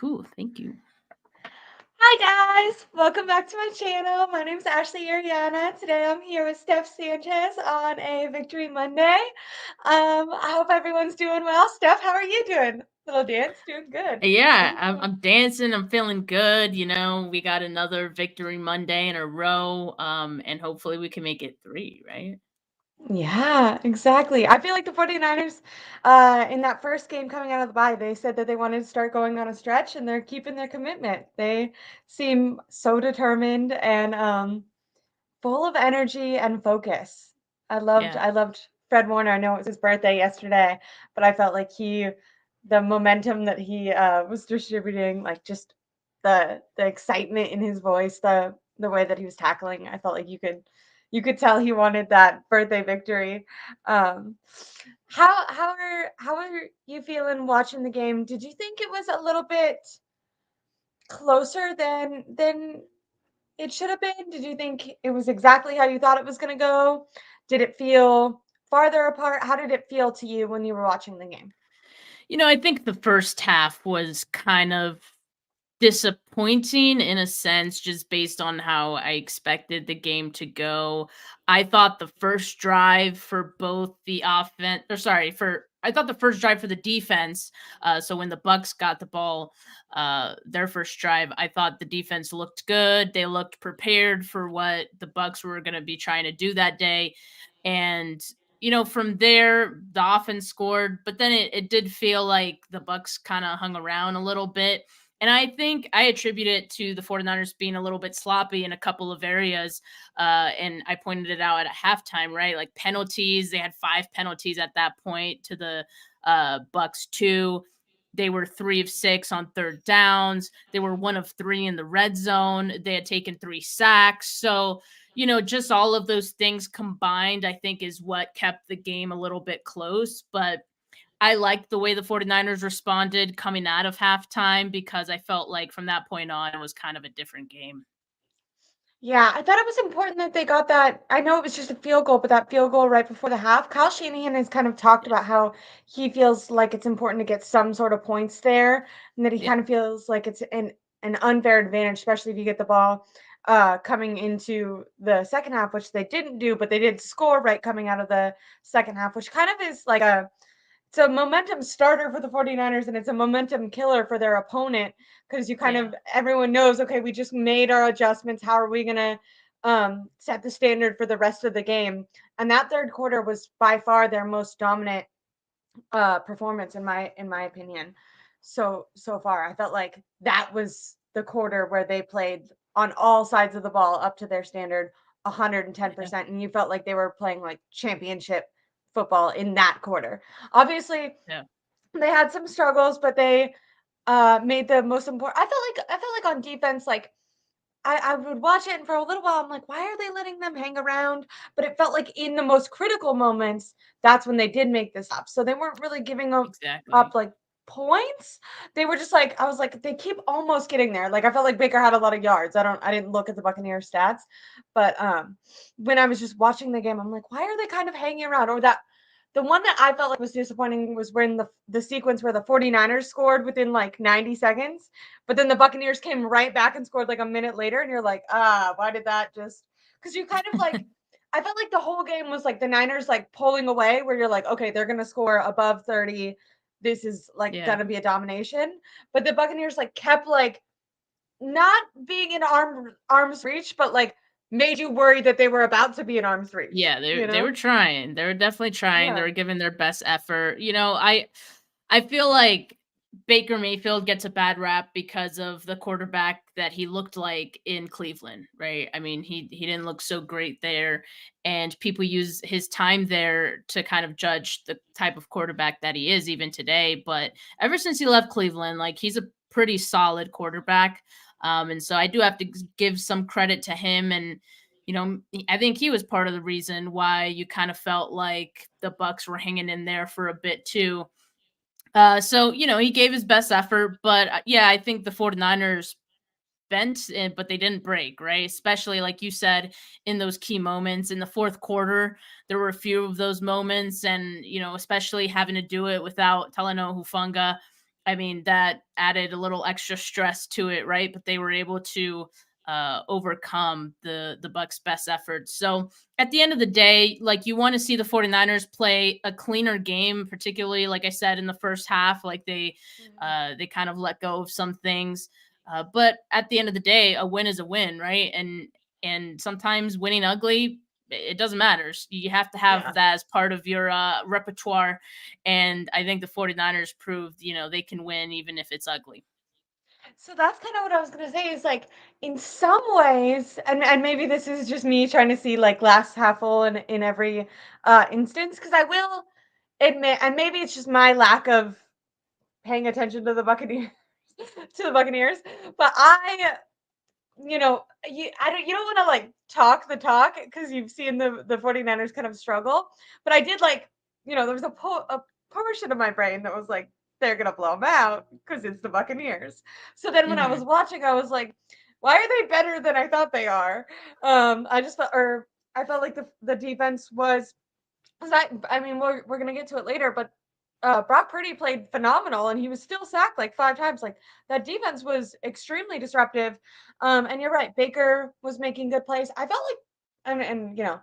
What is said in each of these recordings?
Cool. Thank you. Hi guys, welcome back to my channel. My name is Aireonna. Today I'm here with Steph Sanchez on a Victory Monday. I hope everyone's doing well. Steph, how are you doing? Little dance, doing good. Yeah, I'm dancing. I'm feeling good. We got another Victory Monday in a row. And hopefully we can make it three, right? Yeah, exactly. I feel like the 49ers, in that first game coming out of the bye, they said that they wanted to start going on a stretch and they're keeping their commitment. They seem so determined and full of energy and focus. I loved Yeah. I loved Fred Warner. I know it was his birthday yesterday, but I felt like the momentum that he was distributing, like just the excitement in his voice, the way that he was tackling, I felt like you could tell he wanted that birthday victory. Um, how are you feeling watching the game? Did you think it was a little bit closer than it should have been? Did you think it was exactly how you thought it was gonna go? Did it feel farther apart? How did it feel to you when you were watching the game? I think the first half was kind of disappointing in a sense, just based on how I expected the game to go. I thought the first drive for both the offense, or sorry, for I thought the first drive for the defense. So when the Bucks got the ball, their first drive, I thought the defense looked good. They looked prepared for what the Bucks were going to be trying to do that day, and from there the offense scored, but then it did feel like the Bucks kind of hung around a little bit, and I think I attribute it to the 49ers being a little bit sloppy in a couple of areas. And I pointed it out at halftime, right? Like penalties, they had 5 penalties at that point to the Bucks 2. They were 3 of 6 on third downs. They were 1 of 3 in the red zone. They had taken 3 sacks. So, just all of those things combined, I think, is what kept the game a little bit close. But I liked the way the 49ers responded coming out of halftime because I felt like from that point on, it was kind of a different game. Yeah, I thought it was important that they got that. I know it was just a field goal, but that field goal right before the half, Kyle Shanahan has kind of talked Yeah. about how he feels like it's important to get some sort of points there, and that he Yeah. kind of feels like it's an unfair advantage, especially if you get the ball coming into the second half, which they didn't do, but they did score right coming out of the second half, which kind of is like it's a momentum starter for the 49ers and it's a momentum killer for their opponent because you kind Yeah. of everyone knows, okay, we just made our adjustments. How are we gonna set the standard for the rest of the game? And that third quarter was by far their most dominant performance in my opinion. So far, I felt like that was the quarter where they played on all sides of the ball up to their standard Yeah. 110%, and you felt like they were playing like championship football in that quarter. Obviously, Yeah. they had some struggles, but they made the most important. I felt like on defense, like I would watch it, and for a little while, I'm like, why are they letting them hang around? But it felt like in the most critical moments, that's when they did make this up. So they weren't really giving up Exactly. like points. They were just like, I was like, they keep almost getting there. Like I felt like Baker had a lot of yards. I didn't look at the Buccaneers stats, but when I was just watching the game, I'm like, why are they kind of hanging around? Or that the one that I felt like was disappointing was when the sequence where the 49ers scored within like 90 seconds, but then the Buccaneers came right back and scored like a minute later, and you're like, why did that just? Because you kind of like, I felt like the whole game was like the Niners like pulling away, where you're like, okay, they're gonna score above 30. This is like Yeah. gonna be a domination, but the Buccaneers like kept like not being in arm's reach, but like made you worry that they were about to be in arm's reach. Yeah, they You they know? were trying. They were definitely trying. They Yeah. were giving their best effort. I feel like Baker Mayfield gets a bad rap because of the quarterback that he looked like in Cleveland, right? I mean, he didn't look so great there, and people use his time there to kind of judge the type of quarterback that he is even today. But ever since he left Cleveland, like he's a pretty solid quarterback. And so I do have to give some credit to him, and I think he was part of the reason why you kind of felt like the Bucks were hanging in there for a bit too. So he gave his best effort, but yeah, I think the 49ers bent, but they didn't break, right? Especially like you said, in those key moments in the fourth quarter, there were a few of those moments, and especially having to do it without Talanoa Hufanga. I mean, that added a little extra stress to it, right? But they were able to overcome the Bucks' best efforts. So at the end of the day, like, you want to see the 49ers play a cleaner game, particularly like I said in the first half, like Mhm. they kind of let go of some things. But at the end of the day, a win is a win, right? And sometimes winning ugly, it doesn't matter. You have to have Yeah. that as part of your repertoire, and I think the 49ers proved, they can win even if it's ugly. So that's kind of what I was gonna say is like in some ways, and maybe this is just me trying to see like glass half full in every instance, because I will admit, and maybe it's just my lack of paying attention to the Buccaneers to the Buccaneers, but you don't want to like talk the talk because you've seen the 49ers kind of struggle. But I did like, there was a portion of my brain that was like, they're gonna blow them out because it's the Buccaneers. So then when I was Hmm. watching, I was like, why are they better than I thought they are? I just felt, or I felt like the defense was 'cause I mean, we're gonna get to it later, but Brock Purdy played phenomenal, and he was still sacked like 5 times. Like, that defense was extremely disruptive. And you're right, Baker was making good plays. I felt like, and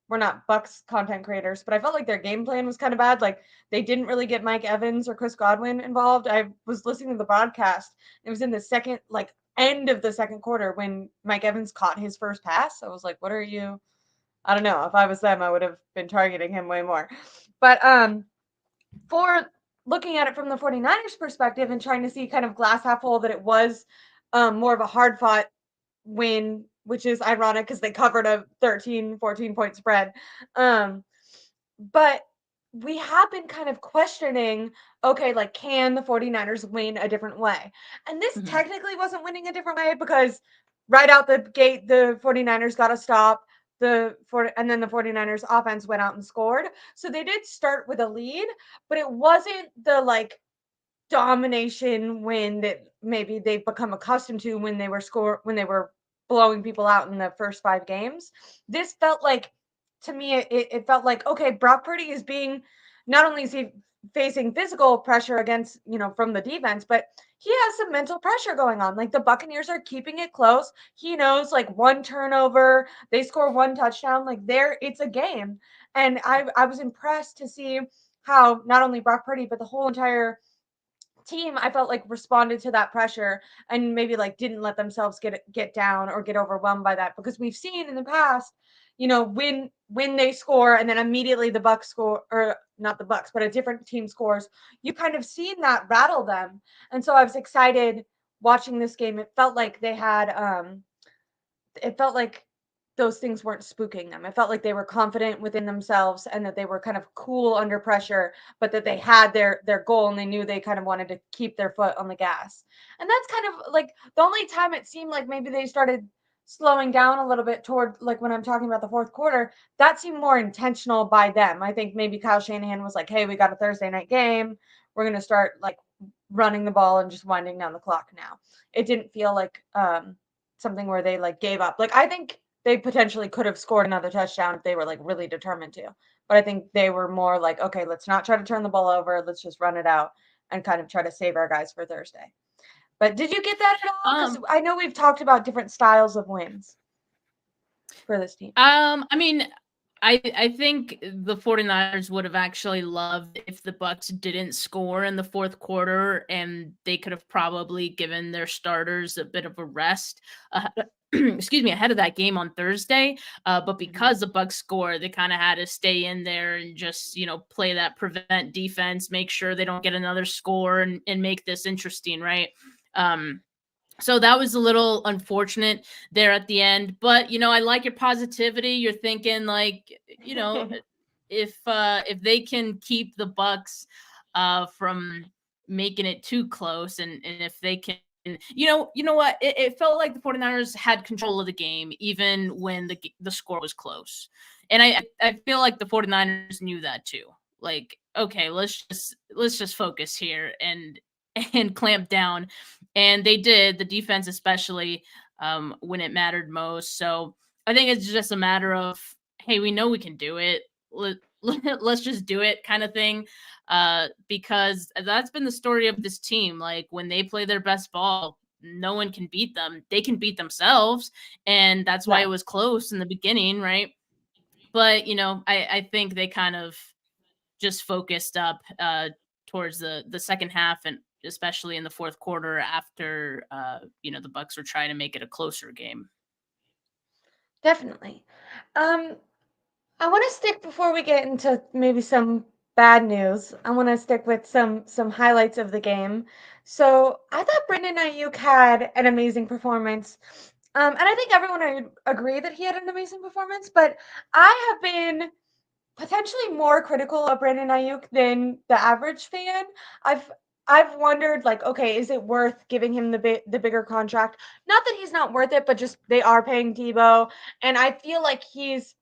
we're not Bucks content creators, but I felt like their game plan was kind of bad. Like, they didn't really get Mike Evans or Chris Godwin involved. I was listening to the broadcast. It was in the second, like, end of the second quarter when Mike Evans caught his first pass. I was like, what are you? I don't know. If I was them, I would have been targeting him way more. But for looking at it from the 49ers perspective and trying to see kind of glass half full that it was more of a hard fought win, which is ironic because they covered a 13, 14 point spread. Um, but we have been kind of questioning, okay, like, can the 49ers win a different way? And this Hmm. technically wasn't winning a different way because right out the gate, the 49ers got a stop. And then the 49ers offense went out and scored. So they did start with a lead, but it wasn't the like domination win that maybe they've become accustomed to when they were blowing people out in the first 5 games. This felt like, to me, it felt like, okay, Brock Purdy is being, not only is he facing physical pressure against, from the defense, but he has some mental pressure going on. Like, the Buccaneers are keeping it close. He knows, like, one turnover, they score one touchdown, like, it's a game. And I was impressed to see how not only Brock Purdy but the whole entire team, I felt like, responded to that pressure and maybe like didn't let themselves get down or get overwhelmed by that, because we've seen in the past, when they score and then immediately the Bucks score, or not the Bucks but a different team scores, you kind of seen that rattle them. And so I was excited watching this game. It felt like those things weren't spooking them. It felt like they were confident within themselves and that they were kind of cool under pressure, but that they had their goal and they knew they kind of wanted to keep their foot on the gas. And that's kind of like the only time it seemed like maybe they started slowing down a little bit toward, like, when I'm talking about the fourth quarter, that seemed more intentional by them. I think maybe Kyle Shanahan was like, "Hey, we got a Thursday night game. We're going to start like running the ball and just winding down the clock now." It didn't feel like something where they like gave up. Like, I think they potentially could have scored another touchdown if they were like really determined to. But I think they were more like, okay, let's not try to turn the ball over. Let's just run it out and kind of try to save our guys for Thursday. But did you get that at all? Because Um, I know we've talked about different styles of wins for this team. I mean, I think the 49ers would have actually loved if the Bucks didn't score in the fourth quarter, and they could have probably given their starters a bit of a rest, excuse me, ahead of that game on Thursday. But Mhm. because the Bucks scored, they kind of had to stay in there and just, play that prevent defense, make sure they don't get another score, and make this interesting, right? So that was a little unfortunate there at the end, but I like your positivity. You're thinking like, if they can keep the Bucks from making it too close, and if they can, you know what, it felt like the 49ers had control of the game even when the score was close. And I feel like the 49ers knew that too. Like, okay, let's just focus here and clamp down, and they did, the defense especially, when it mattered most. So I think it's just a matter of, hey, we know we can do it. Let's just do it, kind of thing. because that's been the story of this team. Like when they play their best ball, no one can beat them. They can beat themselves, and that's why Yeah, it was close in the beginning, right? But I think they kind of just focused up towards the second half, and especially in the fourth quarter after the Bucks were trying to make it a closer game. definitely. Um, I want to stick before we get into maybe some bad news. I want to stick with some highlights of the game. So I thought Brendan Ayuk had an amazing performance. And I think everyone would agree that he had an amazing performance, but I have been potentially more critical of Brandon Ayuk than the average fan. I've I've wondered like, okay, is it worth giving him the bigger contract? Not that he's not worth it, but just they are paying Debo, and I feel like he's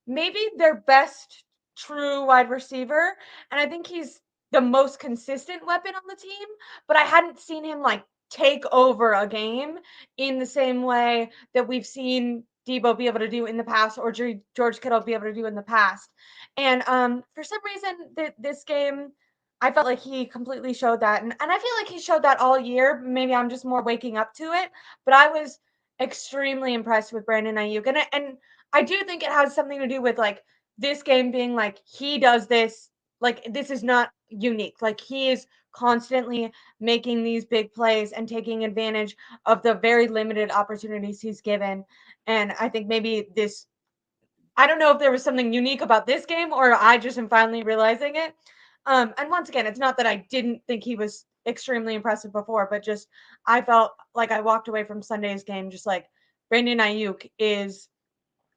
maybe their best true wide receiver, and I think he's the most consistent weapon on the team, but I hadn't seen him like take over a game in the same way that we've seen Debo be able to do in the past or George Kittle be able to do in the past. And for some reason this game I felt like he completely showed that, and I feel like he showed that all year. Maybe I'm just more waking up to it, but I was extremely impressed with Brandon Ayuk, and I do think it has something to do with like this game being like he does this, like this is not unique. Like he is constantly making these big plays and taking advantage of the very limited opportunities he's given. And I think maybe this, I don't know if there was something unique about this game or I just am finally realizing it. And once again, it's not that I didn't think he was extremely impressive before, but just I felt like I walked away from Sunday's game just like Brandon Ayuk is,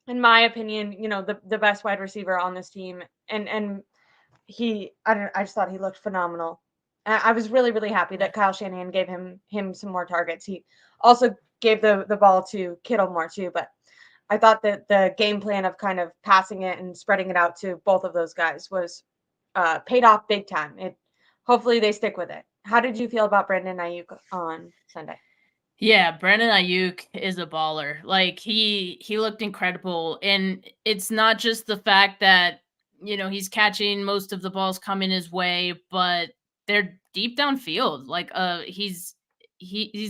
in my opinion, the best wide receiver on this team. And I just thought he looked phenomenal. I was really, really happy Yeah. that Kyle Shanahan gave him some more targets. He also gave the ball to Kittle more too, but I thought that the game plan of kind of passing it and spreading it out to both of those guys was paid off big time. It hopefully they stick with it. How did you feel about Brandon Ayuk on Sunday? Yeah, Brandon Ayuk is a baller. Like he looked incredible, and it's not just the fact that he's catching most of the balls coming his way, but they're deep downfield. Like he's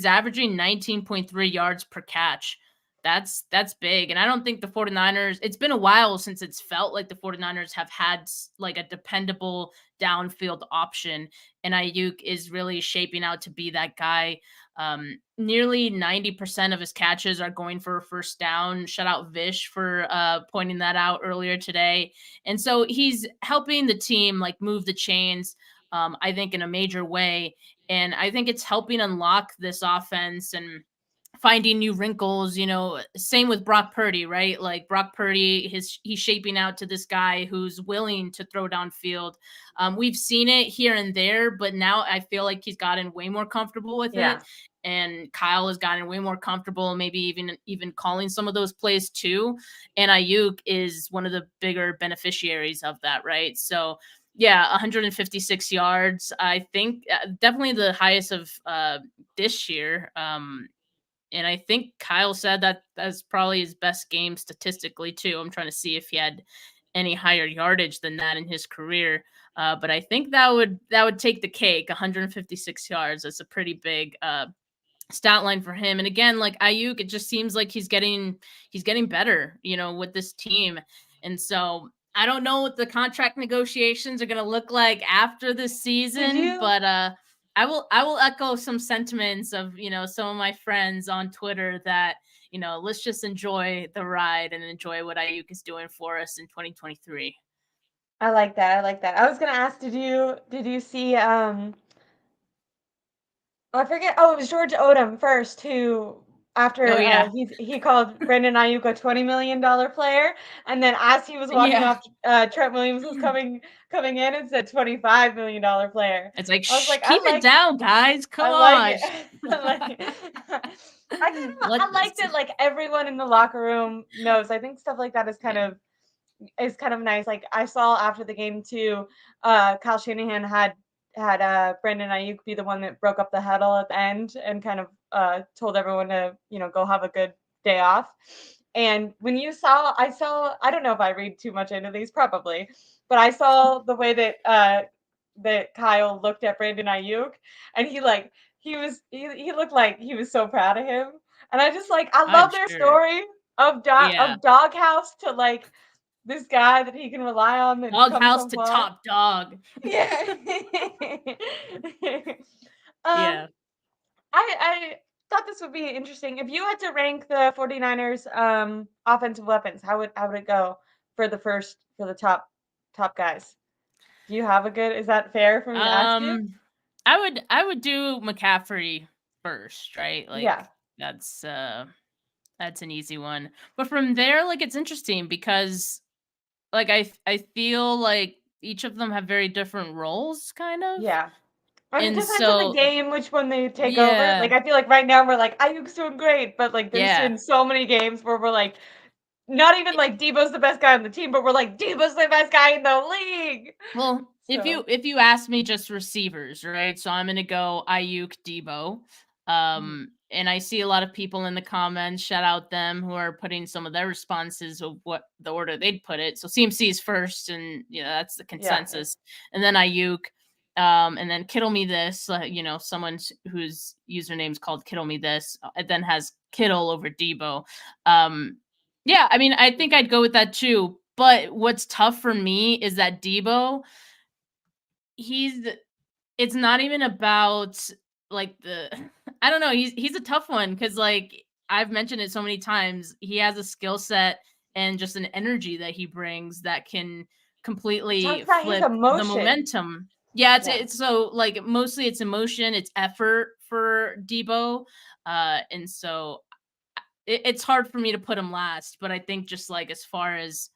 averaging 19.3 yards per catch. That's big. And I don't think the 49ers, it's been a while since it's felt like the 49ers have had like a dependable downfield option, and Ayuk is really shaping out to be that guy. Nearly 90% of his catches are going for a first down. Shout out Vish for pointing that out earlier today. And so he's helping the team like move the chains, I think, in a major way. And I think it's helping unlock this offense and finding new wrinkles. Same with Brock Purdy, right? Like Brock Purdy, he's shaping out to this guy who's willing to throw downfield. We've seen it here and there, but now I feel like he's gotten way more comfortable with Yeah. it. And Kyle has gotten way more comfortable, maybe even calling some of those plays too. And Ayuk is one of the bigger beneficiaries of that, right? So yeah, 156 yards. I think definitely the highest of this year. And I think Kyle said that that's probably his best game statistically too. I'm trying to see if he had any higher yardage than that in his career. But I think that would take the cake. 156 yards. That's a pretty big stat line for him. And again, like Ayuk, it just seems like he's getting better, with this team. And so I don't know what the contract negotiations are going to look like after this Did season, you but I will echo some sentiments of some of my friends on Twitter that let's just enjoy the ride and enjoy what Ayuk is doing for us in 2023. I like that. I like that. I was gonna ask, did you see oh, I forget. Oh, it was George Odom first who Oh after yeah, he called Brendan Ayuk a $20 million player, and then as he was walking yeah. off, Trent Williams was coming in and said $25 million player. It's like, I was shh, like, keep it down, guys. I Come like on. it. I like it. Let I like that like everyone in the locker room knows. I think stuff like that yeah. is kind of nice. Like I saw after the game too, Kyle Shanahan had Brandon Ayuk be the one that broke up the huddle at the end and kind of told everyone to go have a good day off. And when I don't know if I read too much into these, probably, but I saw the way that that Kyle looked at Brandon Ayuk, and he looked like he was so proud of him. And I just like I I'm love their sure. story Yeah. of doghouse to like this guy that he can rely on that's come Doghouse so to far. top dog. Yeah. um, Yeah. I thought this would be interesting. If you had to rank the 49ers offensive weapons, how would it go for the top guys? Do you have a good is that fair for me to ask you? Um, I would do McCaffrey first, right? Yeah. Like that's an easy one. But from there, like it's interesting because like I feel like each of them have very different roles, kind of. Yeah. And it And depends on the so game which one they take over. yeah, Like I feel like right now we're like Ayuk's doing great, but like there's yeah. been so many games where we're like not even like Debo's the best guy on the team, but we're like Debo's the best guy in the league. Well, So, if you ask me just receivers, right? So I'm gonna go Ayuk, Debo. mhm. And I see a lot of people in the comments, shout out them who are putting some of their responses of what the order they'd put it. So CMC is first, and that's the Yeah, yeah. consensus. And then Ayuk, and then Kittle me this, someone whose username is called Kittle me this, it then has Kittle over Debo. Yeah, I mean, I think Super. I'd go with that too. But what's tough for me is that Debo, he's it's not even about like the I don't know, he's a tough one cuz like I've mentioned it so many times. He has a skill set and just an energy that he brings that can We talked completely about his flip the emotion. momentum. Yeah, Yeah. it's so like mostly it's emotion, it's effort for Debo. And so it's hard for me to put him last, but I think just like as far as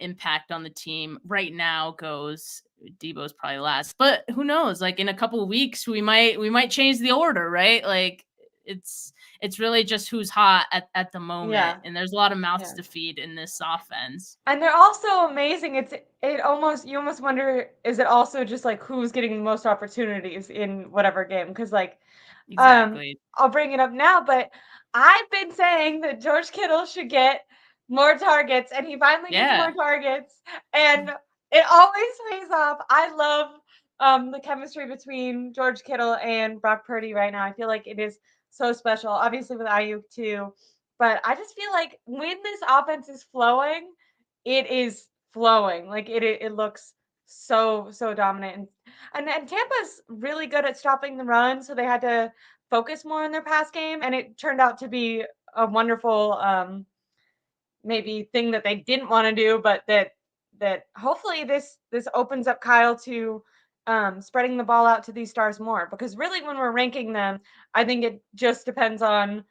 impact on the team right now goes, Debo's probably last. But who knows? Like in a couple of weeks, we might change the order, right? Like it's it's really just who's hot at the moment, Yeah. and there's a lot of mouths Yeah. to feed in this offense. And they're all so amazing. It almost you almost wonder is it also just like who's getting the most opportunities in whatever game? Because like Exactly. I'll bring it up now, but I've been saying that George Kittle should get more targets, and he finally gets more Yeah. targets, and it always pays off. I love the chemistry between George Kittle and Brock Purdy right now. I feel like it is so special, obviously with Ayuk too. But I just feel like when this offense is flowing, it is flowing. Like it looks so dominant. And Tampa's really good at stopping the run, so they had to focus more on their pass game, and it turned out to be a wonderful maybe thing that they didn't want to do, but that hopefully this opens up Kyle to spreading the ball out to these stars more because really when we're ranking them, I think it just depends on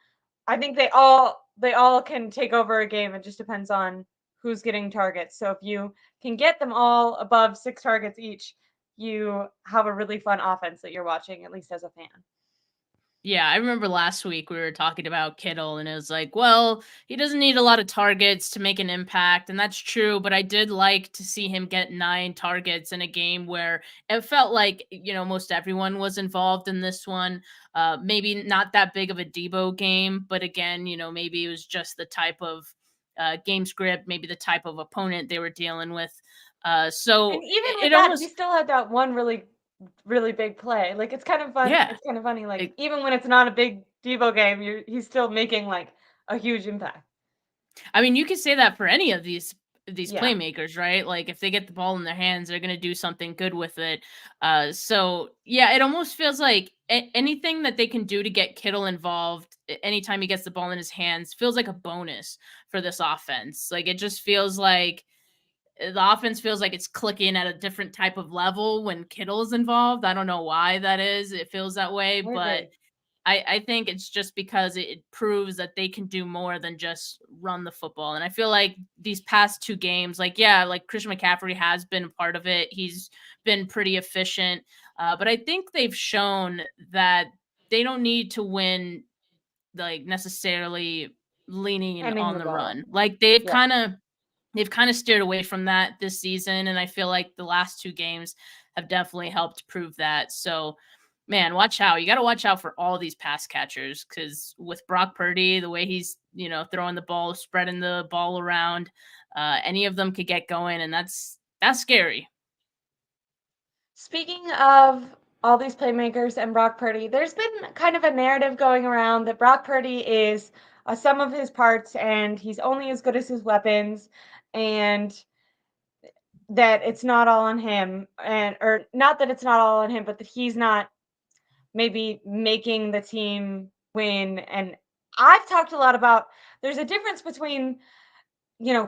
I think they all can take over a game. It just depends on who's getting targets. So if you can get them all above 6 targets each, you have a really fun offense that you're watching, at least as a fan. Yeah, I remember last week we were talking about Kittle, and it was like, well, he doesn't need a lot of targets to make an impact, and that's true. But I did like to see him get 9 targets in a game where it felt like most everyone was involved in this one. Maybe not that big of a Debo game, but again, maybe it was just the type of game script, maybe the type of opponent they were dealing with. And So even it, with it that, he almost, still had that one really big play. Like it's kind of fun. yeah. It's kind of funny. Like even when it's not a big Devo game, he's still making like a huge impact. I mean, you could say that for any of these Yeah. playmakers, right? Like if they get the ball in their hands, they're going to do something good with it. So yeah, it almost feels like anything that they can do to get Kittle involved anytime he gets the ball in his hands feels like a bonus for this offense. Like it just feels like the offense feels like it's clicking at a different type of level when Kittle's involved. I don't know why that is. It feels that way, I but agree. I think it's just because it proves that they can do more than just run the football. And I feel like these past 2 games, like, yeah, like Christian McCaffrey has been a part of it. He's been pretty efficient. But I think they've shown that they don't need to win like necessarily leaning Handing on the the ball. run. Like they've kind of steered away from that this season, and I feel like the last 2 games have definitely helped prove that. So, man, watch out. You got to watch out for all these pass catchers because with Brock Purdy, the way he's throwing the ball, spreading the ball around, any of them could get going, and that's scary. Speaking of all these playmakers and Brock Purdy, there's been kind of a narrative going around that Brock Purdy is a sum of his parts and he's only as good as his weapons, and that it's not all on him, and or not that it's not all on him, but that he's not maybe making the team win. And I've talked a lot about there's a difference between,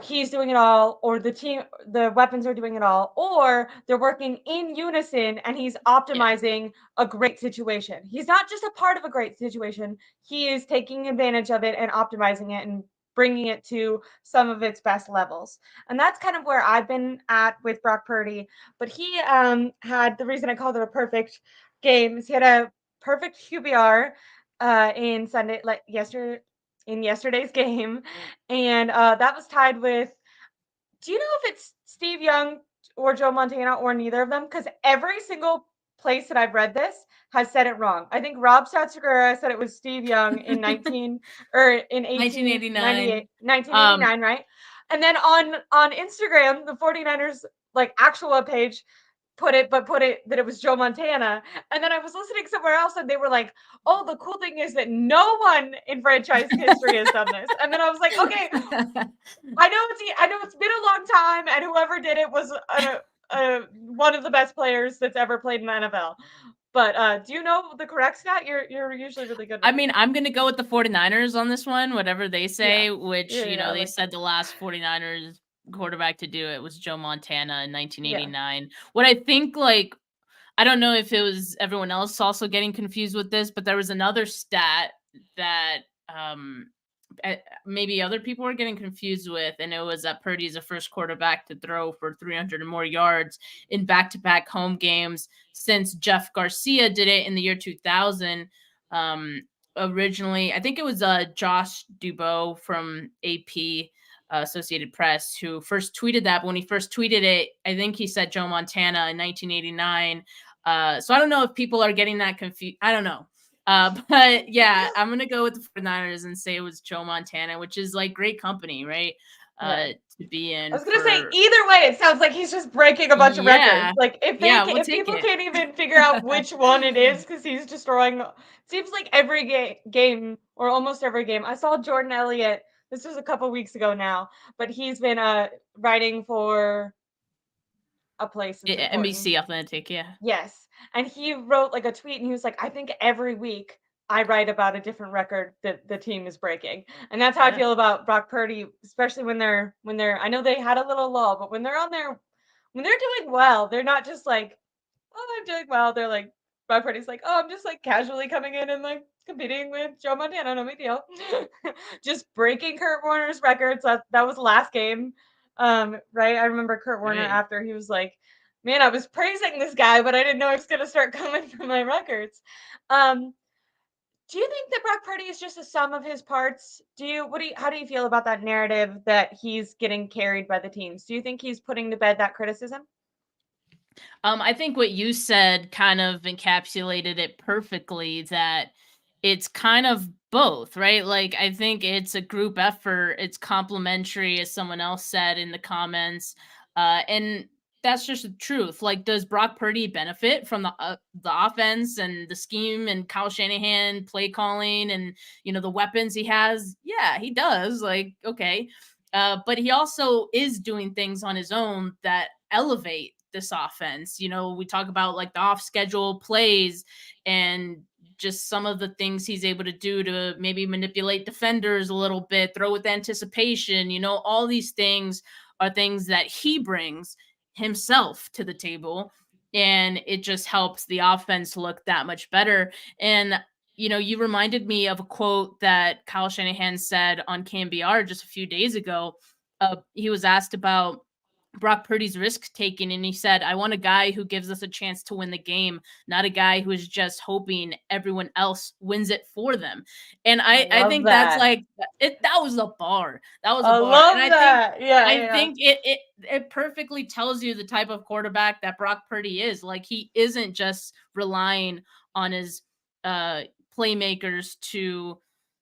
he's doing it all, or the weapons are doing it all, or they're working in unison and he's Yeah. optimizing a great situation. He's not just a part of a great situation, he is taking advantage of it and optimizing it and bringing it to some of its best levels. And that's kind of where I've been at with Brock Purdy. But he had the reason I called it a perfect game is he had a perfect QBR in Sunday, like yesterday, in yesterday's game, and that was tied with. Do you know if it's Steve Young or Joe Montana or neither of them? Because every single place that I've read this has said it wrong. I think Rob Satsugura said it was Steve Young in 1989. 1989, right? And then on Instagram, the 49ers like actual web page put it that it was Joe Montana. And then I was listening somewhere else and they were like, "Oh, the cool thing is that no one in franchise history has done this." And then I was like, "Okay, I know it's been a long time, and whoever did it was one of the best players that's ever played in the NFL." But do you know the correct stat? You're usually really good I with mean, these. I'm gonna go with the 49ers on this one, whatever they Yeah, say, which, yeah, I they like said that. the last 49ers quarterback to do it was Joe Montana in Yeah, 1989. What I think, like, I don't know if it was everyone else also getting confused with this, but there was another stat that maybe other people were getting confused with, and it was that Purdy is the first quarterback to throw for 300 or more yards in back-to-back home games since Jeff Garcia did it in the year 2000. Um, Originally, I think it was Josh Dubow from AP. Associated Press, who first tweeted that. But when he first tweeted it, I think he said Joe Montana in 1989. So I don't know if people are getting that confused. I don't know. But yeah, I'm gonna go with the 49ers and say it was Joe Montana, which is like great company, right? yeah. To be I in was gonna say for. either way, it sounds like he's just breaking a bunch of records. Yeah. Like Yeah, we'll if take people it. can't even figure out which one it is because he's destroying. Seems like every game or almost every game. I saw Jordan Elliott. This was a couple weeks ago now, but he's been writing for a place that's important. NBC Authentic, yeah. Yes. And he wrote like a tweet and he was like, "I think every week I write about a different record that the team is breaking." And that's how I Yeah. feel about Brock Purdy, especially when they're I know they had a little lull, but when they're doing well, they're not just like, "Oh, I'm doing well." They're like Brock Purdy's like, "Oh, I'm just like casually coming in and like competing with Joe Montana, no big deal." Just breaking Kurt Warner's records. That was last game. Right? I remember Kurt Warner Right. after he was like, "Man, I was praising this guy, but I didn't know it's gonna start coming from my records." Um, do you think that Brock Purdy is just a sum of his parts? How do you feel about that narrative that he's getting carried by the teams? Do you think he's putting to bed that criticism? I think what you said kind of encapsulated it perfectly, that it's kind of both, right? Like, I think it's a group effort, it's complementary, as someone else said in the comments. And that's just the truth. Like, does Brock Purdy benefit from the offense and the scheme and Kyle Shanahan play calling and the weapons he has? Yeah, he does. Like, okay. But he also is doing things on his own that elevate this offense. We talk about like the off schedule plays and just some of the things he's able to do to maybe manipulate defenders a little bit, throw with anticipation. All these things are things that he brings himself to the table. And it just helps the offense look that much better. And you reminded me of a quote that Kyle Shanahan said on KMBR just a few days ago. He was asked about Brock Purdy's risk taking, and he said, "I want a guy who gives us a chance to win the game, not a guy who is just hoping everyone else wins it for them." And I I love think that's that. like it. That was a bar. That was a I bar, and love that. Yeah, I yeah. think it perfectly tells you the type of quarterback that Brock Purdy is. Like, he isn't just relying on his uh playmakers to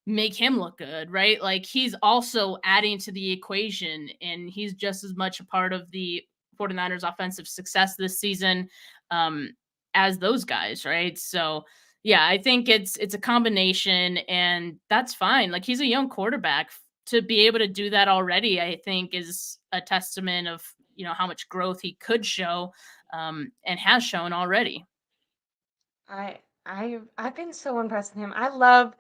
make him look good, right? Like, he's also adding to the equation, and he's just as much a part of the 49ers offensive success this season as those guys, right? So yeah, I think it's a combination, and that's fine. Like, he's a young quarterback. To be able to do that already, I think, is a testament of, how much growth he could show, and has shown already. I've been so impressed with him. I love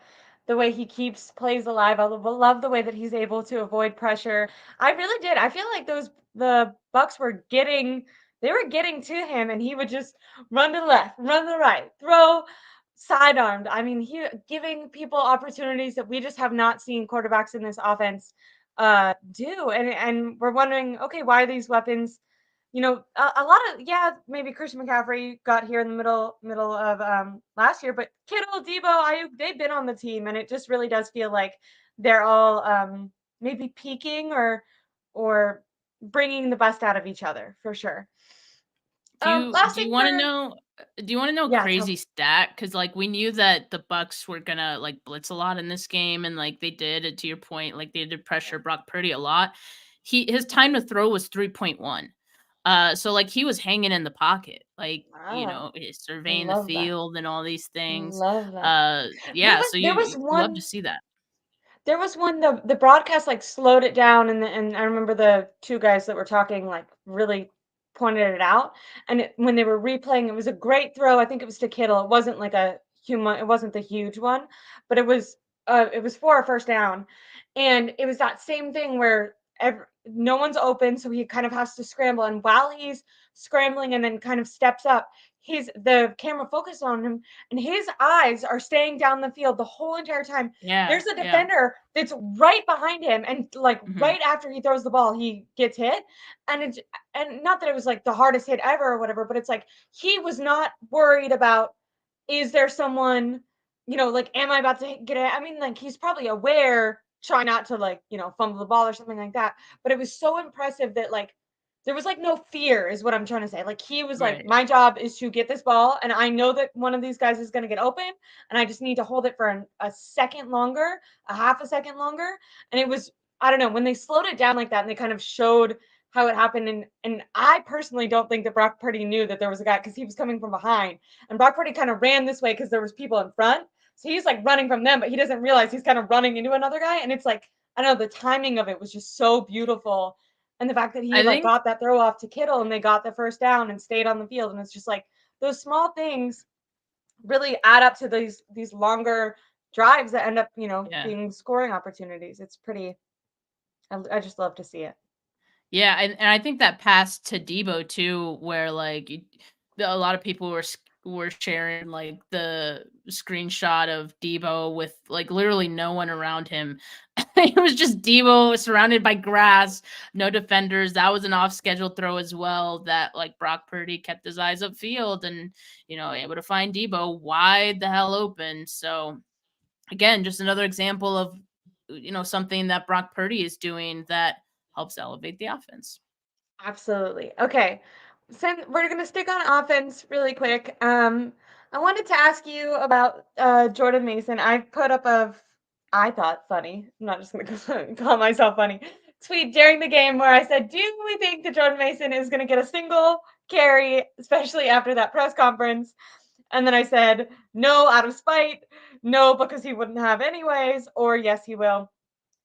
the way he keeps plays alive. I love the way that he's able to avoid pressure. I really did. I feel like the Bucks were getting to him, and he would just run to the left, run to the right, throw sidearmed. I mean, he giving people opportunities that we just have not seen quarterbacks in this offense do. And we're wondering, okay, why are these weapons a lot of maybe Christian McCaffrey got here in the middle of last year, but Kittle, Debo, Ayuk, they've been on the team, and it just really does feel like they're all maybe peaking or bringing the best out of each other for sure. Do you Last do you thing wanna for know do you wanna know a yeah, tell crazy stat? Because like, we knew that the Bucks were gonna, like, blitz a lot in this game, and, like, they did, and to your point, like, they did pressure Brock Purdy a lot. His time to throw was 3.1. So, like, he was hanging in the pocket, like, wow, he's I surveying the love that. field and all these things. Love that. Yeah, so There was you love to one see that. There was one the broadcast, like, slowed it down, and I remember the 2 guys that were talking, like, really pointed it out, and when they were replaying, it was a great throw, I think it was to Kittle, it wasn't like it wasn't the huge one, but it was for a first down, and it was that same thing where no one's open, so he kind of has to scramble, and while he's scrambling and then kind of steps up, the camera focused on him, and his eyes are staying down the field the whole entire time. Yeah, There's a yeah. defender that's right behind him, and, like, Mhm. right after he throws the ball, he gets hit, and not that it was, like, the hardest hit ever or whatever, but it's like, he was not worried about, is there someone, like, am I about to get it? I mean, like, he's probably aware, try not to, like, fumble the ball or something like that, but it was so impressive that, like, there was, like, no fear is what I'm trying to say, like, he was like, Right. "My job is to get this ball, and I know that one of these guys is gonna get open, and I just need to hold it for a second longer, a half a second longer." And it was, I don't know, when they slowed it down like that and they kind of showed how it happened. And I personally don't think that Brock Purdy knew that there was a guy because he was coming from behind. And Brock Purdy kind of ran this way because there was people in front. So he's like running from them, but he doesn't realize he's kind of running into another guy. And it's like, I don't know, the timing of it was just so beautiful. And the fact that he I like think got that throw off to Kittle and they got the first down and stayed on the field. And it's just like those small things really add up to these longer drives that end up, yeah. being scoring opportunities. It's pretty I just love to see it. Yeah, and I think that pass to Debo too, where like a lot of people were sharing like the screenshot of Debo with like literally no one around him. It was just Debo surrounded by grass, no defenders. That was an off schedule throw as well. That like Brock Purdy kept his eyes upfield and able to find Debo wide the hell open. So again, just another example of something that Brock Purdy is doing that helps elevate the offense. Absolutely. Okay. Since we're going to stick on offense really quick, I wanted to ask you about Jordan Mason. I put up I thought funny, I'm not just going to call myself funny, tweet during the game where I said, do we think that Jordan Mason is going to get a single carry, especially after that press conference? And then I said, no, out of spite, no, because he wouldn't have anyways, or yes, he will.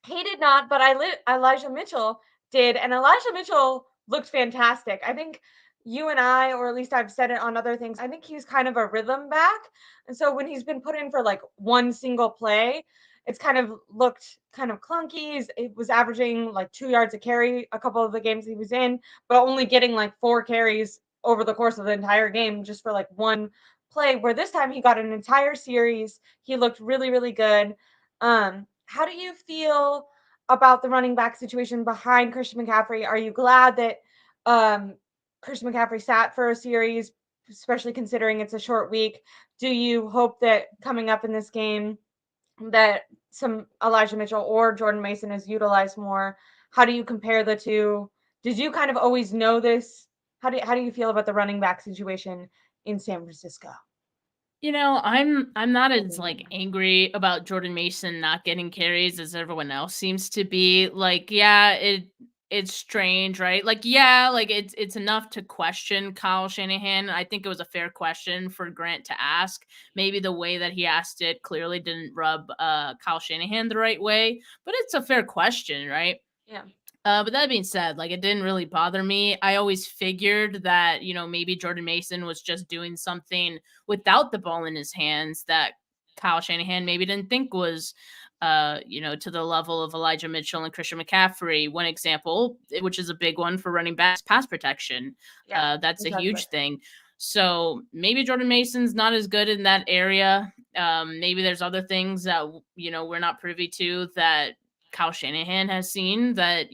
He did not, but Elijah Mitchell did, and Elijah Mitchell looked fantastic. I think you and I, or at least I've said it on other things, I think he's kind of a rhythm back. And so when he's been put in for like one single play, it's kind of looked kind of clunky. It was averaging like 2 yards a carry a couple of the games he was in, but only getting like 4 carries over the course of the entire game just for like one play. Where this time he got an entire series. He looked really, really good. How do you feel about the running back situation behind Christian McCaffrey? Are you glad that um, Christian McCaffrey sat for a series, especially considering it's a short week? Do you hope that coming up in this game that some Elijah Mitchell or Jordan Mason is utilized more? How do you compare the two? Did you kind of always know this? How do you feel about the running back situation in San Francisco? I'm not as like angry about Jordan Mason not getting carries as everyone else seems to be. Like, yeah, it's strange, right? Like, yeah, like it's enough to question Kyle Shanahan. I think it was a fair question for Grant to ask. Maybe the way that he asked it clearly didn't rub Kyle Shanahan the right way, but it's a fair question, right? Yeah. But that being said, like it didn't really bother me. I always figured that, maybe Jordan Mason was just doing something without the ball in his hands that Kyle Shanahan maybe didn't think was, to the level of Elijah Mitchell and Christian McCaffrey. One example, which is a big one for running backs, pass protection. Yeah. That's We a talked about huge thing. So maybe Jordan Mason's not as good in that area. Maybe there's other things that, we're not privy to that Kyle Shanahan has seen that,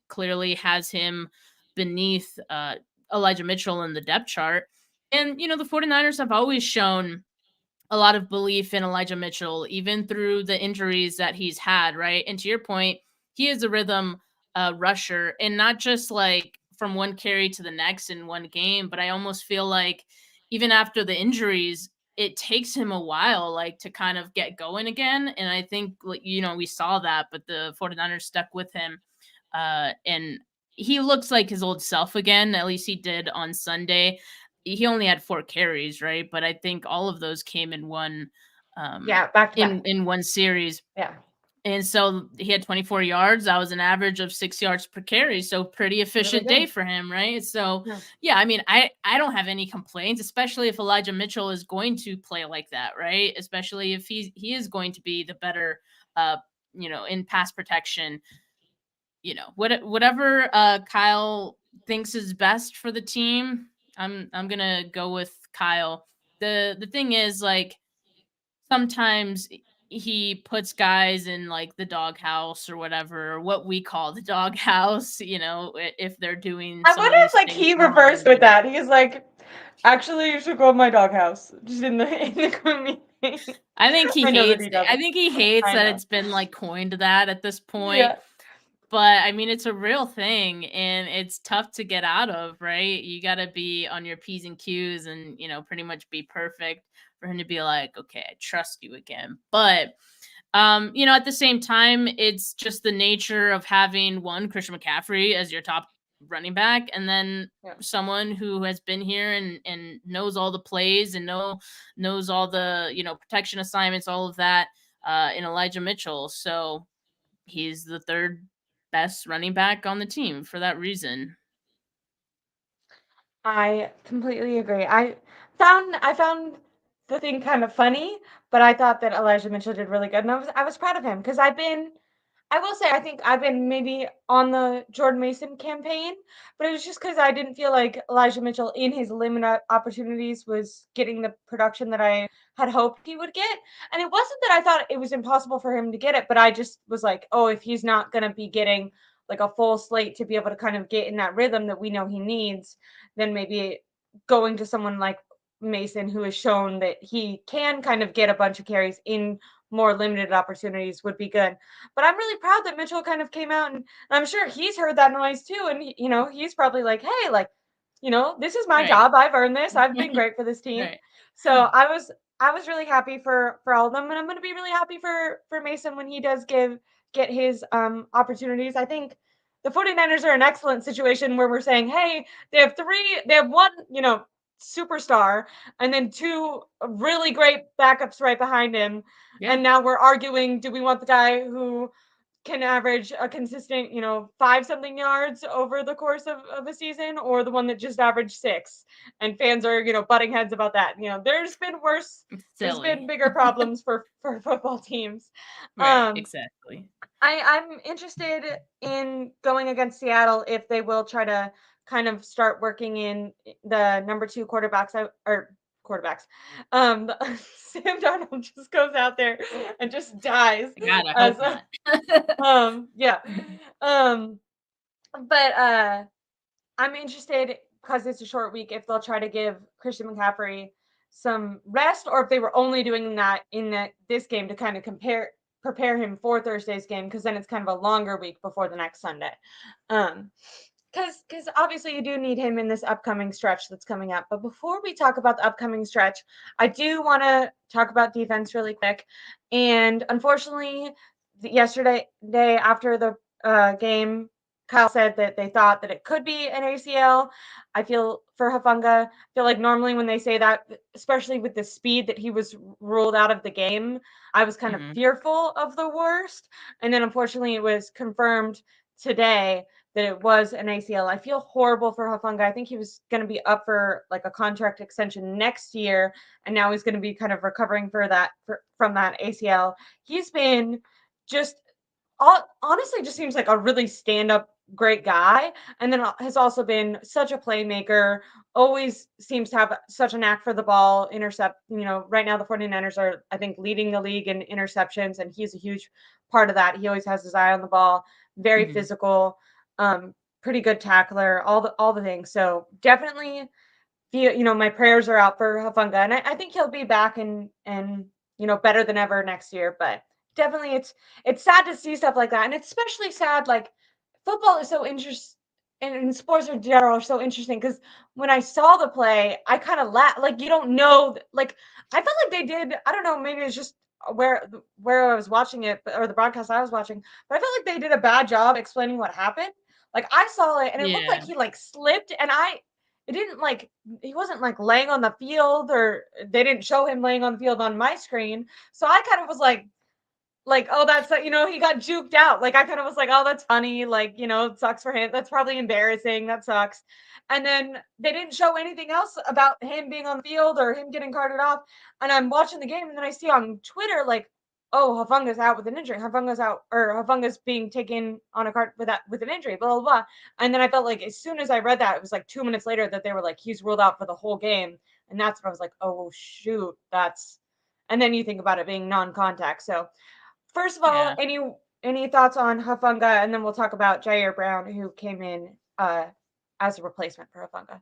clearly has him beneath Elijah Mitchell in the depth chart. And, the 49ers have always shown a lot of belief in Elijah Mitchell, even through the injuries that he's had, right? And to your point, he is a rhythm rusher, and not just like from one carry to the next in one game, but I almost feel like even after the injuries, it takes him a while like to kind of get going again. And I think like, we saw that, but the 49ers stuck with him. And he looks like his old self again. At least he did on Sunday. He only had 4 carries, right? But I think all of those came in one Yeah, back to back. in one series. Yeah. And so he had 24 yards. That was an average of 6 yards per carry. So pretty Really efficient day good. for him, right? So Yeah. yeah, I mean, I don't have any complaints, especially if Elijah Mitchell is going to play like that, right? Especially if he is going to be the better in pass protection. Whatever Kyle thinks is best for the team, I'm gonna go with Kyle. The thing is, like, sometimes he puts guys in like the doghouse or whatever, or what we call the doghouse, if they're doing I some of wonder if these like things he wrong. reversed with that. He's like, actually, you should go to my doghouse, just in the community. I think he I know that hates he I doesn't. think he hates I that know. it's been like coined that at this point. Yeah. But I mean, it's a real thing and it's tough to get out of, right? You got to be on your P's and Q's and, pretty much be perfect for him to be like, okay, I trust you again. But, at the same time, it's just the nature of having one Christian McCaffrey as your top running back and then Yeah. someone who has been here and knows all the plays and knows all the, protection assignments, all of that in Elijah Mitchell. So he's the third best running back on the team for that reason. I completely agree. I found the thing kind of funny, but I thought that Elijah Mitchell did really good, and I was proud of him because I will say I think I've been maybe on the Jordan Mason campaign, but it was just because I didn't feel like Elijah Mitchell in his limited opportunities was getting the production that I had hoped he would get. And it wasn't that I thought it was impossible for him to get it, but I just was like, oh, if he's not going to be getting like a full slate to be able to kind of get in that rhythm that we know he needs, then maybe going to someone like Mason, who has shown that he can kind of get a bunch of carries in more limited opportunities, would be good. But I'm really proud that Mitchell kind of came out, and I'm sure he's heard that noise too. And he's probably like, hey, like, this is my Right. job. I've earned this. I've been great for this team. Right. So I was really happy for all of them, and I'm going to be really happy for Mason when he does get his opportunities. I think the 49ers are an excellent situation where we're saying, hey, they have one, superstar and then two really great backups right behind him. Yeah. And now we're arguing, do we want the guy who can average a consistent, 5 something yards over the course of a season, or the one that just averaged 6? And fans are, butting heads about that. It's There's been silly. bigger problems for football teams. Right. Um, Exactly. I'm interested in going against Seattle if they will try to kind of start working in the number 2 quarterbacks or quarterbacks. Sam Darnold just goes out there and just dies God, I as hope a, not. yeah. Um, but I'm interested because it's a short week if they'll try to give Christian McCaffrey some rest, or if they were only doing that in this game to kind of prepare him for Thursday's game, because then it's kind of a longer week before the next Sunday. Because obviously you do need him in this upcoming stretch that's coming up. But before we talk about the upcoming stretch, I do want to talk about defense really quick. And unfortunately, yesterday after the game, Kyle said that they thought that it could be an ACL. I feel for Hufanga, I feel like normally when they say that, especially with the speed that he was ruled out of the game, I was kind of Mhm. fearful of the worst. And then unfortunately, it was confirmed today that it was an ACL. I feel horrible for Hufanga. I think he was going to be up for like a contract extension next year, and now he's going to be kind of recovering from that ACL. He's been just honestly just seems like a really stand up great guy, and then has also been such a playmaker, always seems to have such a knack for the ball, right now the 49ers are, I think, leading the league in interceptions, and he's a huge part of that. He always has his eye on the ball, very Mhm. physical, um, pretty good tackler, all the things. So definitely my prayers are out for Hafunga, and I think he'll be back and better than ever next year. But definitely, it's sad to see stuff like that, and it's especially sad. Like football is so interesting, and sports in general are so interesting because when I saw the play, I kind of laughed. Like you don't know, like I felt like they did. I don't know, maybe it's just where I was watching it or the broadcast I was watching, but I felt like they did a bad job explaining what happened. Like I saw it and it looked like Yeah. he like slipped and it didn't like he wasn't like laying on the field or they didn't show him laying on the field on my screen. So I kind of was like, oh, that's he got juked out. Like I kind of was like, oh, that's funny. Like, it sucks for him. That's probably embarrassing. That sucks. And then they didn't show anything else about him being on the field or him getting carted off. And I'm watching the game and then I see on Twitter like, oh, Hafunga's out with an injury. Hafunga's out or Hafunga's being taken on a cart with an injury, blah, blah, blah. And then I felt like as soon as I read that, it was like 2 minutes later that they were like, he's ruled out for the whole game. And that's when I was like, oh shoot, that's and then you think about it being non-contact. So first of all, Yeah. any thoughts on Hufanga, and then we'll talk about Jair Brown, who came in as a replacement for Hufanga.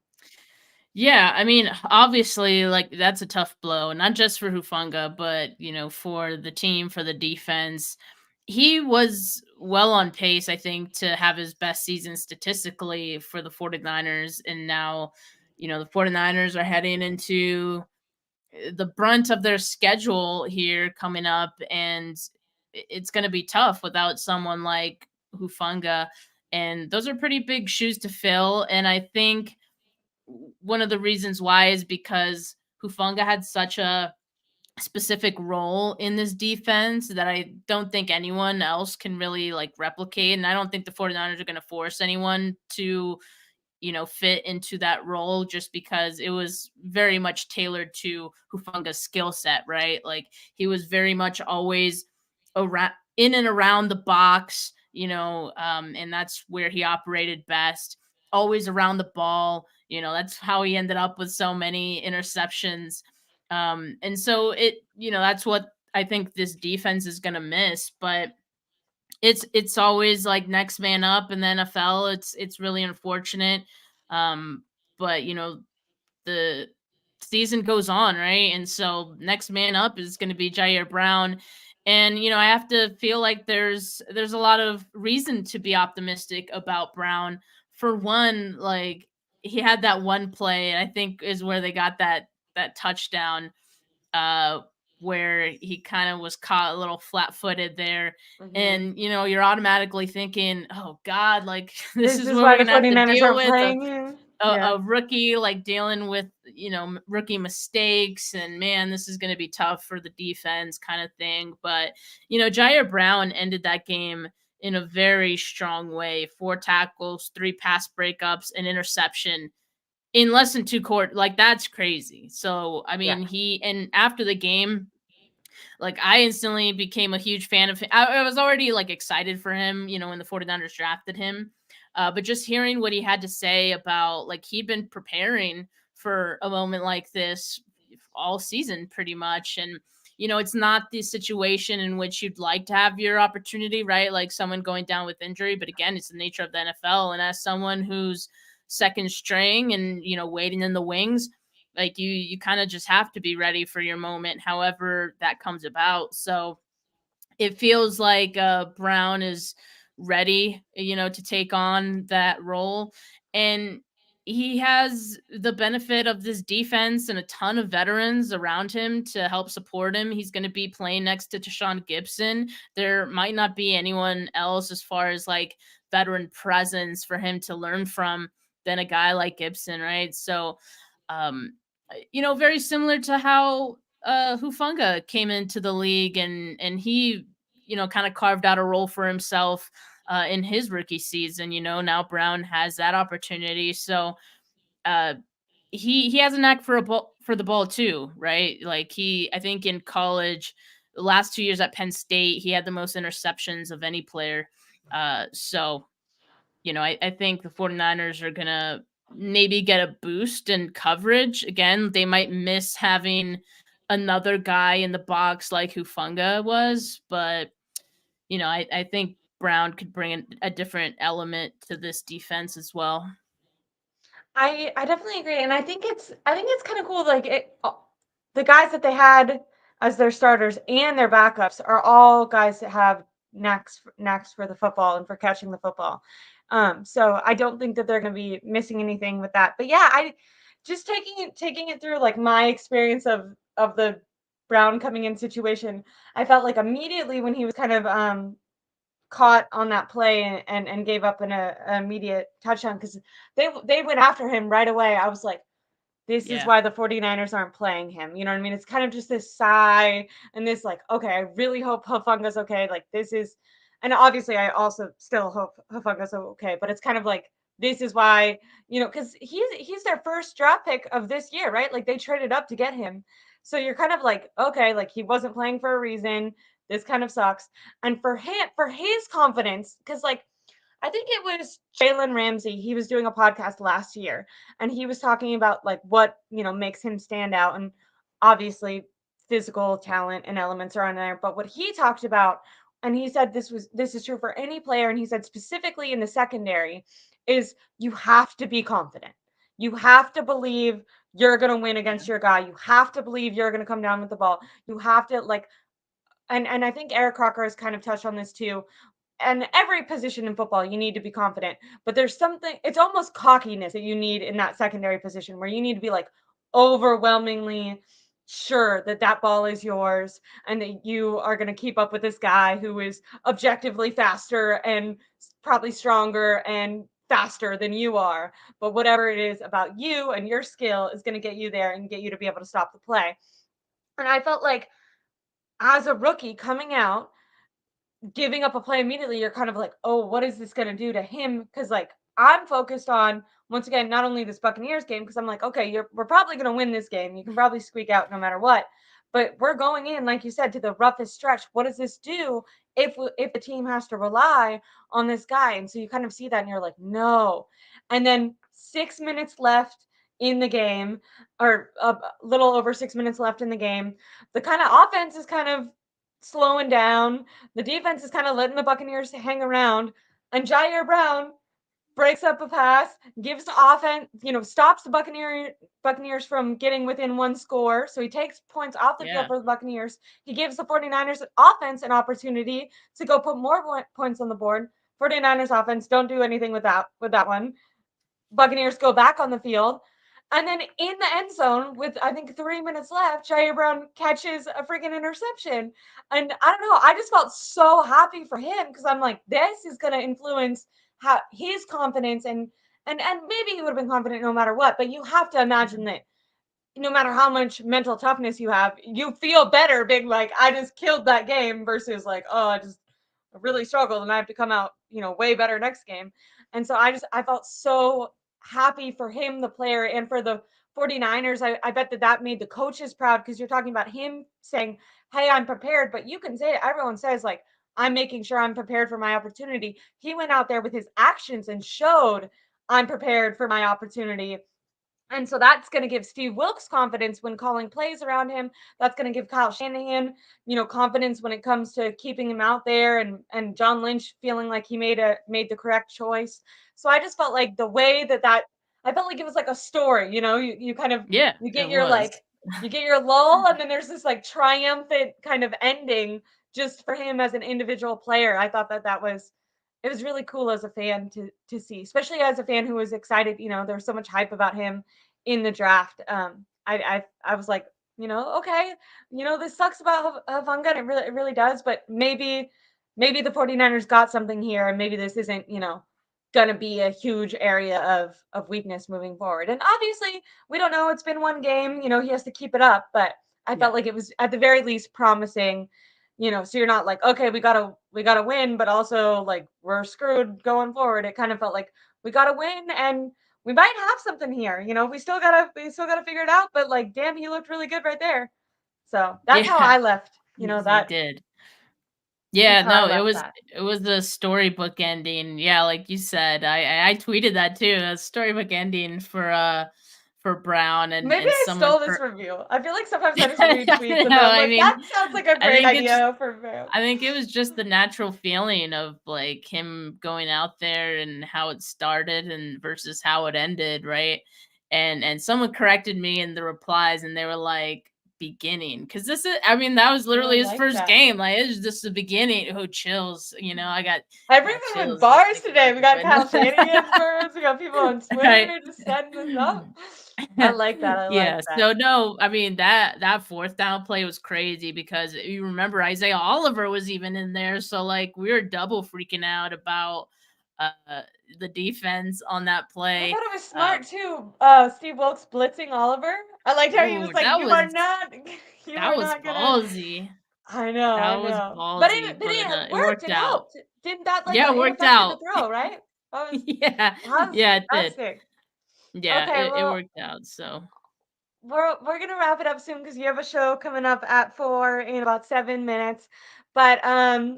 Yeah, I mean, obviously, like that's a tough blow, not just for Hufunga, but for the team, for the defense. He was well on pace, I think, to have his best season statistically for the 49ers. And now, the 49ers are heading into the brunt of their schedule here coming up, and it's going to be tough without someone like Hufunga. And those are pretty big shoes to fill. And I think one of the reasons why is because Hufanga had such a specific role in this defense that I don't think anyone else can really like replicate. And I don't think the 49ers are going to force anyone to fit into that role just because it was very much tailored to Hufanga's skill set, right? Like he was very much always around in and around the box, and that's where he operated best. Always around the ball, that's how he ended up with so many interceptions. And so that's what I think this defense is going to miss, but it's always like next man up in the NFL. It's really unfortunate. Um, but the season goes on, right? And so next man up is going to be Jair Brown. And I have to feel like there's a lot of reason to be optimistic about Brown. For one, like he had that one play, and I think is where they got that touchdown uh, where he kind of was caught a little flat-footed there. Mm-hmm. And you're automatically thinking, "Oh God, like this This is is what why we're the gonna have to 49ers deal aren't with playing him. Yeah. a rookie like dealing with rookie mistakes, and man, this is going to be tough for the defense, kind of thing." But Jair Brown ended that game in a very strong way: 4 tackles, 3 pass breakups, an interception in less than 2 quarters. Like that's crazy. So I Yeah. mean, he and after the game, like I instantly became a huge fan of him. I was already like excited for him, when the 49ers drafted him. But just hearing what he had to say about like he'd been preparing for a moment like this all season pretty much. And it's not the situation in which you'd like to have your opportunity, right? Like someone going down with injury. But again, it's the nature of the NFL. And as someone who's second string and waiting in the wings, like you kind of just have to be ready for your moment, however that comes about. So it feels like Brown is ready, to take on that role. And he has the benefit of this defense and a ton of veterans around him to help support him. He's going to be playing next to Tashawn Gibson. There might not be anyone else as far as like veteran presence for him to learn from than a guy like Gibson, right? So, um, very similar to how Hufunga came into the league and he, kind of carved out a role for himself in his rookie season. Now Brown has that opportunity. So uh, he has a knack for the ball too, right? Like I think in college, the last 2 years at Penn State, he had the most interceptions of any player. So I think the 49ers are gonna maybe get a boost in coverage. Again, they might miss having another guy in the box like Hufunga was, but I think Brown could bring a different element to this defense as well. I definitely agree, and I think it's kind of cool. Like the guys that they had as their starters and their backups are all guys that have knacks for the football and for catching the football. So I don't think that they're going to be missing anything with that. But yeah, I just taking it through like my experience of the Brown coming in situation. I felt like immediately when he was kind of caught on that play and gave up an immediate touchdown because they went after him right away. I was like, this is Yeah. why the 49ers aren't playing him. You know what I mean? It's kind of just this sigh and this like, okay, I really hope Hufunga's okay. Like this is, and obviously I also still hope Hufunga's okay, but it's kind of like this is why, because he's their first draft pick of this year, right? Like they traded up to get him. So you're kind of like, okay, like he wasn't playing for a reason. This kind of sucks. And for his confidence, because like I think it was Jalen Ramsey. He was doing a podcast last year and he was talking about like what, makes him stand out. And obviously physical talent and elements are on there. But what he talked about, and he said this is true for any player, and he said specifically in the secondary, is you have to be confident. You have to believe you're gonna win Yeah. against your guy. You have to believe you're gonna come down with the ball. You have to like and I think Eric Crocker has kind of touched on this too, and every position in football you need to be confident, but there's something, it's almost cockiness that you need in that secondary position where you need to be like overwhelmingly sure that that ball is yours and that you are going to keep up with this guy who is objectively faster and probably stronger and faster than you are, but whatever it is about you and your skill is going to get you there and get you to be able to stop the play. And I felt like as a rookie coming out giving up a play immediately, you're kind of like, "Oh, what is this gonna do to him?" Because like I'm focused on once again not only this Buccaneers game because I'm like, okay, we're probably gonna win this game. You can probably squeak out no matter what, but we're going in like you said to the roughest stretch. What does this do if the team has to rely on this guy? And so you kind of see that and you're like, no. And then 6 minutes left in the game, or a little over 6 minutes left in the game. The kind of offense is kind of slowing down, the defense is kind of letting the Buccaneers hang around, and Jair Brown breaks up a pass, gives the offense, stops the Buccaneers from getting within one score. So he takes points off the field Yeah. for the Buccaneers. He gives the 49ers offense an opportunity to go put more points on the board. 49ers offense don't do anything with that one. Buccaneers go back on the field. And then in the end zone with I think 3 minutes left, Jair Brown catches a freaking interception. And I don't know, I just felt so happy for him because I'm like, this is gonna influence how his confidence and maybe he would have been confident no matter what, but you have to imagine Mhm. that no matter how much mental toughness you have, you feel better being like, I just killed that game versus like, oh, I just really struggled and I have to come out, way better next game. And so I felt so happy for him, the player, and for the 49ers. I bet that made the coaches proud because you're talking about him saying, hey, I'm prepared. But you can say it, everyone says, like, I'm making sure I'm prepared for my opportunity. He went out there with his actions and showed I'm prepared for my opportunity. And so that's going to give Steve Wilks confidence when calling plays around him. That's going to give Kyle Shanahan, confidence when it comes to keeping him out there, and John Lynch feeling like he made the correct choice. So I just felt like the way that I felt like it was like a story, you kind of Yeah, you it get your was. like you get your lull and then there's this like triumphant kind of ending just for him as an individual player. I thought that was it was really cool as a fan to see, especially as a fan who was excited. There was so much hype about him in the draft. I was like, okay, this sucks about Hufanga. It really does, but maybe the 49ers got something here, and maybe this isn't, gonna be a huge area of weakness moving forward. And obviously, we don't know. It's been one game. He has to keep it up, but I Yeah. felt like it was at the very least promising. So you're not like, okay, we gotta win, but also like we're screwed going forward. It kind of felt like we gotta win, and we might have something here. We still gotta figure it out. But like, damn, he looked really good right there. So that's how Yeah. I left. He did. That's Yeah, how I no, left that. it was a storybook ending. Yeah, like you said, I tweeted that too. A storybook ending for Brown Maybe and I someone stole this for from you. I feel like sometimes I just read tweets I and know. then I'm I like, that mean, sounds like a I great think it's idea for Bam. I think it was just the natural feeling of like him going out there and how it started and versus how it ended, right? And someone corrected me in the replies and they were like beginning because this is I mean that was Oh, I literally his like first that. game. Like it was just the beginning. Oh, chills. I got Everyone with chills just bars thinking today. about We this got right Kyle now. Shanahan's words. We got people on Right. Twitter just setting this up. I like that. I like Yeah, that. so no, I mean that fourth down play was crazy because you remember Isaiah Oliver was even in there, so like we were double freaking out about uh the defense on that I play. thought it was Um smart too. Steve Wilkes blitzing Oliver. I liked how he oh, was like, "You are not, you that are was not gonna." I know, that I was know. But ballsy, but it it worked. worked It out. helped. Didn't that like Yeah, it it worked affected the out. throw, right? Yeah, How's yeah, it that's did. sick. Yeah, Okay, it well, worked out. So we're gonna wrap it up soon because you have a show coming up at 4 in about 7 minutes. But I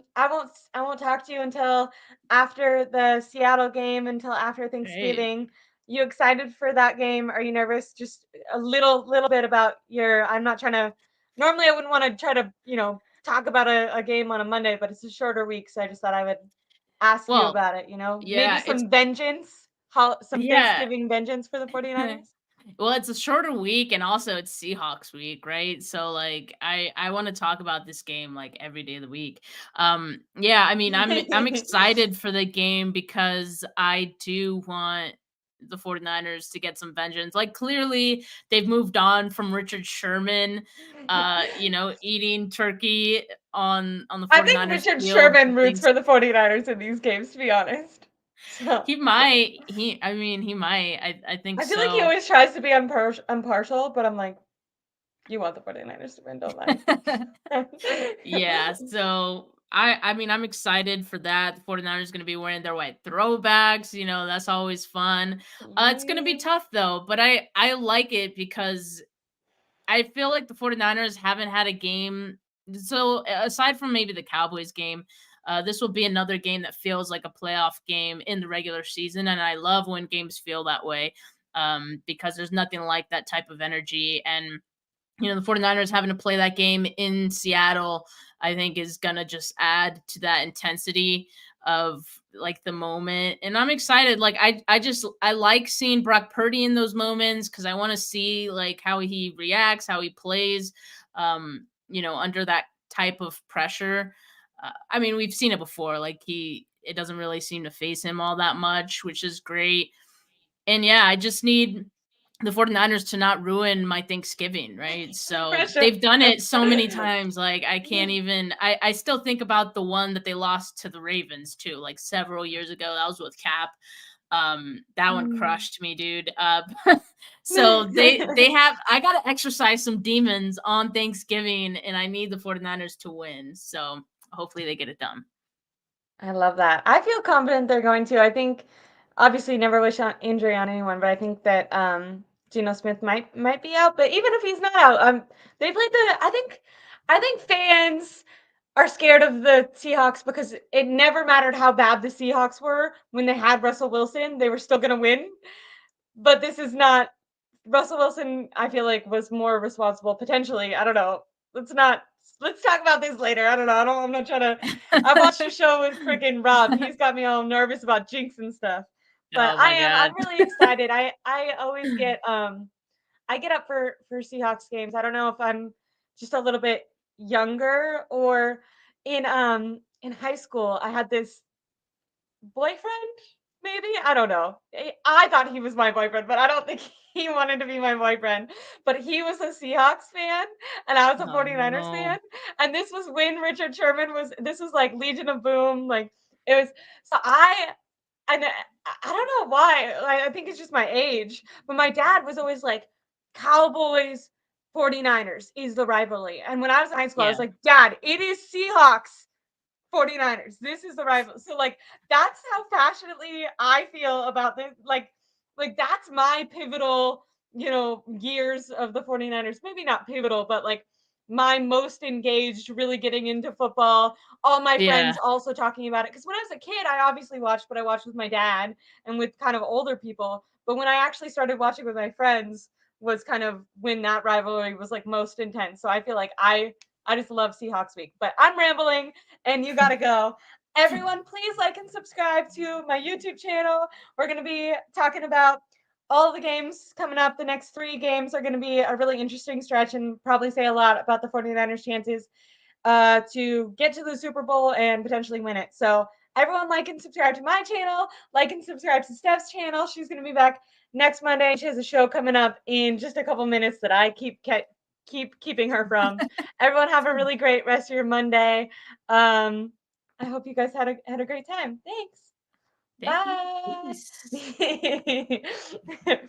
won't talk to you until after the Seattle game, until after great. Thanksgiving. You excited for that game? Are you nervous? Just a little bit about your. I'm not trying to. Normally, I wouldn't want to try to talk about a game on a Monday, but it's a shorter week, so I just thought I would ask you Well, about it. Maybe yeah, it's some vengeance, some yeah. Thanksgiving vengeance for the 49ers. Well, it's a shorter week and also it's Seahawks week, right? So like I want to talk about this game like every day of the week. Yeah, I mean I'm excited for the game because I do want the 49ers to get some vengeance. Like clearly they've moved on from Richard Sherman eating turkey on the I think 49ers Richard field Sherman for roots things for the 49ers in these games, to be honest. So, he might he I mean he might I think I feel like he so. always tries to be impartial, but I'm like, you want the 49ers to win, don't lie. Yeah, so I mean, I'm excited for that. The 49ers gonna be wearing their white throwbacks, that's always fun. It's gonna be Yeah. tough though, but I like it because I feel like the 49ers haven't had a game. So aside from maybe the Cowboys game, this will be another game that feels like a playoff game in the regular season, and I love when games feel that way because there's nothing like that type of energy. And the 49ers having to play that game in Seattle, I think is going to just add to that intensity of like the moment. And I'm excited. Like I like seeing Brock Purdy in those moments cuz I want to see like how he reacts, how he plays under that type of pressure. I mean, we've seen it before. Like it doesn't really seem to face him all that much, which is great. And yeah, I just need the 49ers to not ruin my Thanksgiving, right? For So sure. they've done it so many times. Like I can't even I still think about the one that they lost to the Ravens too, like several years ago. That was with Cap. That one Mm. crushed me, dude. So they have I gotta exercise some demons on Thanksgiving and I need the 49ers to win. So hopefully they get it done. I love that. I feel confident they're going to. I think, obviously, never wish on injury on anyone, but I think that Geno Smith might be out. But even if he's not out, they played the. I think fans are scared of the Seahawks because it never mattered how bad the Seahawks were when they had Russell Wilson, they were still going to win. But this is not Russell Wilson, I feel like, was more responsible potentially. I don't know. Let's not let's talk about this later. I don't know. I'm not trying to I watched a show with freaking Rob. He's got me all nervous about jinx and stuff. But Oh my I'm god. really excited. I always get I get up for Seahawks games. I don't know if I'm just a little bit younger or in high school I had this boyfriend, maybe? I don't know. I thought he was my boyfriend, but I don't think he wanted to be my boyfriend. But he was a Seahawks fan, and I was a Oh 49ers no. fan. And this was when Richard Sherman was, this was like Legion of Boom. Like, it was, so and I don't know why. I think it's just my age. But my dad was always like, Cowboys, 49ers is the rivalry. And when I was in high school, I was Yeah. like, Dad, it is Seahawks 49ers. This is the rival. So like that's how passionately I feel about this. Like that's my pivotal, years of the 49ers. Maybe not pivotal, but like my most engaged, really getting into football. All my friends Yeah. also talking about it. Because when I was a kid, I obviously watched, but I watched with my dad and with kind of older people. But when I actually started watching with my friends was kind of when that rivalry was like most intense. So I feel like I just love Seahawks week. But I'm rambling and you got to go. Everyone, please like and subscribe to my YouTube channel. We're going to be talking about all the games coming up. The next 3 games are going to be a really interesting stretch and probably say a lot about the 49ers' chances to get to the Super Bowl and potentially win it. So, everyone, like and subscribe to my channel. Like and subscribe to Steph's channel. She's going to be back next Monday. She has a show coming up in just a couple minutes that I keep keeping her from. Everyone have a really great rest of your Monday. I hope you guys had a great time. Thanks. Thank you. Bye. Peace.